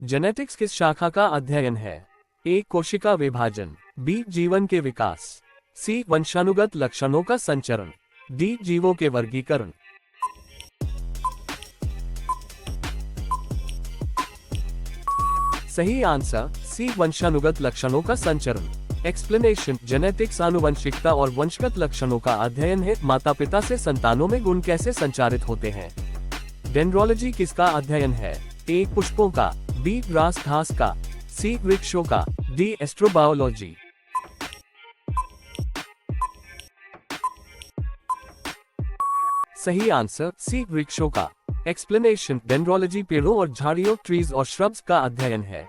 Genetics किस शाखा का अध्ययन है? ए कोशिका विभाजन, बी जीवन के विकास, सी वंशानुगत लक्षणों का संचरण, डी जीवों के वर्गीकरण। सही आंसर सी वंशानुगत लक्षणों का संचरण। एक्सप्लेनेशन, जेनेटिक्स आनुवंशिकता और वंशगत लक्षणों का अध्ययन है। माता पिता से संतानों में गुण कैसे संचारित होते हैं। डेंड्रोलॉजी किसका अध्ययन है? ए पुष्पों का, बी ग्रास घास का, सी वृक्षों का, डी एस्ट्रोबायोलॉजी। सही आंसर सी वृक्षों का। एक्सप्लेनेशन, डेंड्रोलॉजी पेड़ों और झाड़ियों ट्रीज और श्रब्स का अध्ययन है।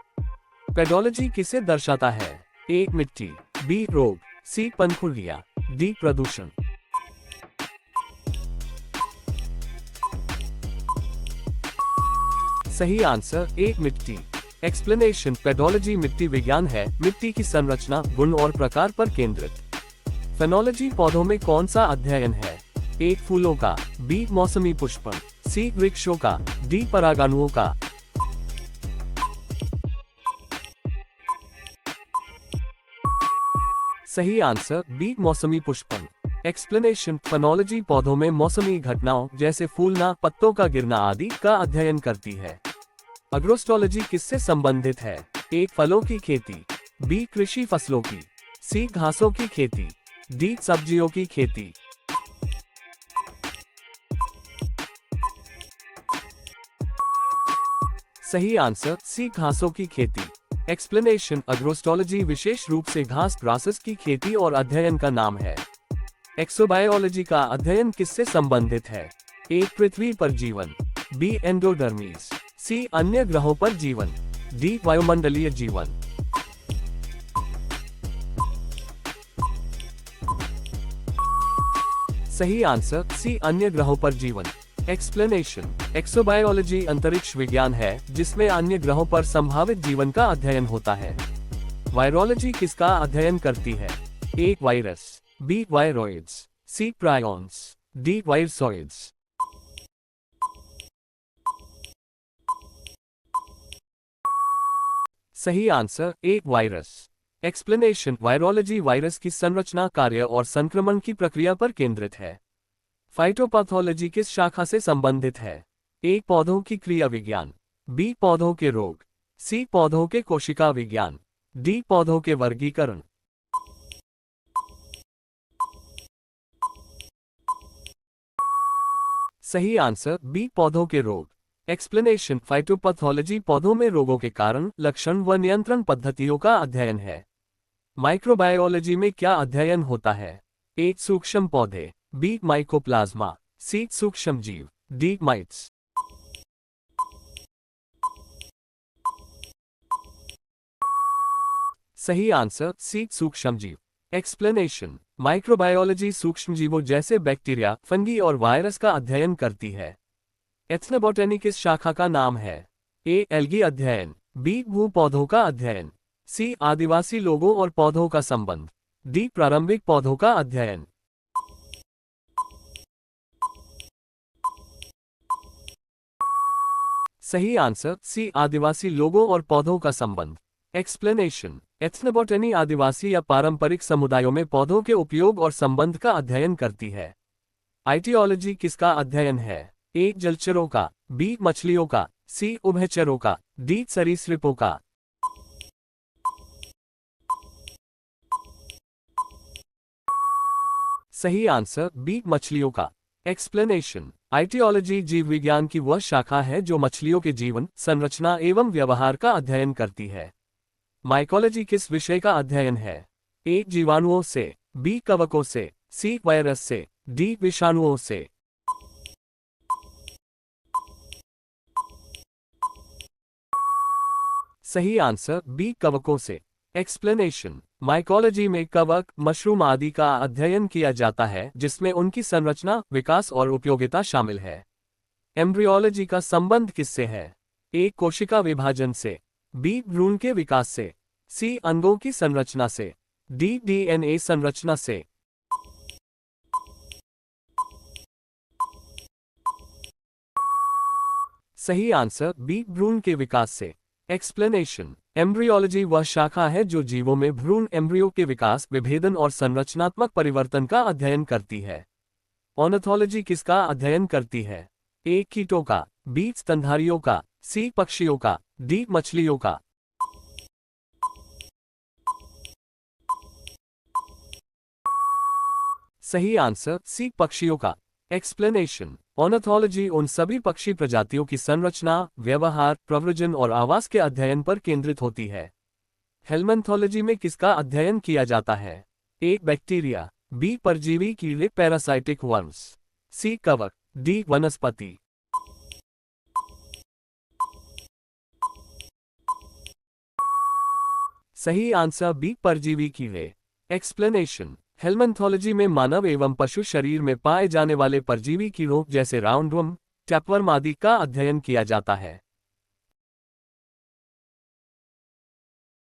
पेडोलॉजी किसे दर्शाता है? ए मिट्टी, बी रोग, सी पंखुड़ियां, डी प्रदूषण। सही आंसर ए मिट्टी। एक्सप्लेनेशन, पेडोलॉजी मिट्टी विज्ञान है। मिट्टी की संरचना, गुण और प्रकार पर केंद्रित। फेनोलॉजी पौधों में कौन सा अध्ययन है? ए फूलों का, बी मौसमी पुष्पन, सी वृक्षों का, डी परागाणुओं का। सही आंसर बी मौसमी पुष्पन। एक्सप्लेनेशन, फेनोलॉजी पौधों में मौसमी घटनाओं जैसे फूलना, पत्तों का गिरना आदि का अध्ययन करती है। एग्रोस्टोलॉजी किससे संबंधित है? ए फलों की खेती, बी कृषि फसलों की, सी घासों की खेती, डी सब्जियों की खेती। सही आंसर सी घासों की खेती। एक्सप्लेनेशन, एग्रोस्टोलॉजी विशेष रूप से घास ग्रासेस की खेती और अध्ययन का नाम है। एक्सोबायोलॉजी का अध्ययन किससे संबंधित है? ए पृथ्वी पर जीवन, बी एंडोडर्मीज, सी अन्य ग्रहों पर जीवन, डी वायुमंडलीय जीवन। सही आंसर सी अन्य ग्रहों पर जीवन। एक्सप्लेनेशन, एक्सोबायोलॉजी अंतरिक्ष विज्ञान है जिसमें अन्य ग्रहों पर संभावित जीवन का अध्ययन होता है। वायरोलॉजी किसका अध्ययन करती है? ए वायरस, बी वायरॉइड्स, सी प्रायॉन्स, डी वायरसॉइड्स। सही answer A virus. Explanation, virology virus की संरचना, कार्य और संक्रमण की प्रक्रिया पर केंद्रित है। फाइटोपैथोलॉजी किस शाखा से संबंधित है? ए पौधों की क्रिया विज्ञान, बी पौधों के रोग, सी पौधों के कोशिका विज्ञान, डी पौधों के वर्गीकरण। सही आंसर बी पौधों के रोग। एक्सप्लेनेशन, फाइटोपैथोलॉजी पौधों में रोगों के कारण, लक्षण व नियंत्रण पद्धतियों का अध्ययन है। माइक्रोबायोलॉजी में क्या अध्ययन होता है? ए सूक्ष्म पौधे, बी माइकोप्लाज्मा, सी सूक्ष्म जीव, डी माइट्स। सही आंसर सी सूक्ष्म जीव। एक्सप्लेनेशन, माइक्रोबायोलॉजी सूक्ष्म जीवों जैसे बैक्टीरिया, फंगी और वायरस का अध्ययन करती है। एथनोबोटनी किस शाखा का नाम है? ए एल्गी अध्ययन, बी भू पौधों का अध्ययन, सी आदिवासी लोगों और पौधों का संबंध, डी प्रारंभिक पौधों का अध्ययन। सही आंसर सी आदिवासी लोगों और पौधों का संबंध। एक्सप्लेनेशन, एथनोबोटनी आदिवासी या पारंपरिक समुदायों में पौधों के उपयोग और संबंध का अध्ययन करती है। आइटियोलॉजी किसका अध्ययन है? ए जलचरों का, बी मछलियों का, सी उभयचरों का, डी सरीसृपों का। सही आंसर बी मछलियों का। एक्सप्लेनेशन, आइटियोलॉजी जीव विज्ञान की वह शाखा है जो मछलियों के जीवन, संरचना एवं व्यवहार का अध्ययन करती है। माइकोलॉजी किस विषय का अध्ययन है? ए जीवाणुओं से, बी कवकों से, सी वायरस से, डी विषाणुओं से। सही आंसर बी कवकों से। एक्सप्लेनेशन, माइकोलॉजी में कवक, मशरूम आदि का अध्ययन किया जाता है जिसमें उनकी संरचना, विकास और उपयोगिता शामिल है। एम्ब्रियोलॉजी का संबंध किससे है? ए कोशिका विभाजन से, बी भ्रूण के विकास से, सी अंगों की संरचना से, डी डीएनए संरचना से। सही आंसर बी भ्रूण के विकास से। एक्सप्लेनेशन। एम्ब्रियोलॉजी वह शाखा है जो जीवों में भ्रूण एम्ब्रियो के विकास, विभेदन और संरचनात्मक परिवर्तन का अध्ययन करती है। ऑर्निथोलॉजी किसका अध्ययन करती है? ए. कीटों का, बी. स्तनधारियों का, सी. पक्षियों का, डी. मछलियों का। सही आंसर सी. पक्षियों का। एक्सप्लेनेशन। ऑर्निथोलॉजी उन सभी पक्षी प्रजातियों की संरचना, व्यवहार, प्रव्रजन और आवास के अध्ययन पर केंद्रित होती है। हेल्मेंथोलॉजी में किसका अध्ययन किया जाता है? ए. Bacteria, B. परजीवी कीड़े पैरासाइटिक वर्म्स, सी. कवक, डी. वनस्पति। सही आंसर बी. परजीवी कीड़े। एक्सप्लेनेशन। हेल्मेंथोलॉजी में मानव एवं पशु शरीर में पाए जाने वाले परजीवी कीड़ों जैसे राउंडवर्म, टैपवर्म आदि का अध्ययन किया जाता है।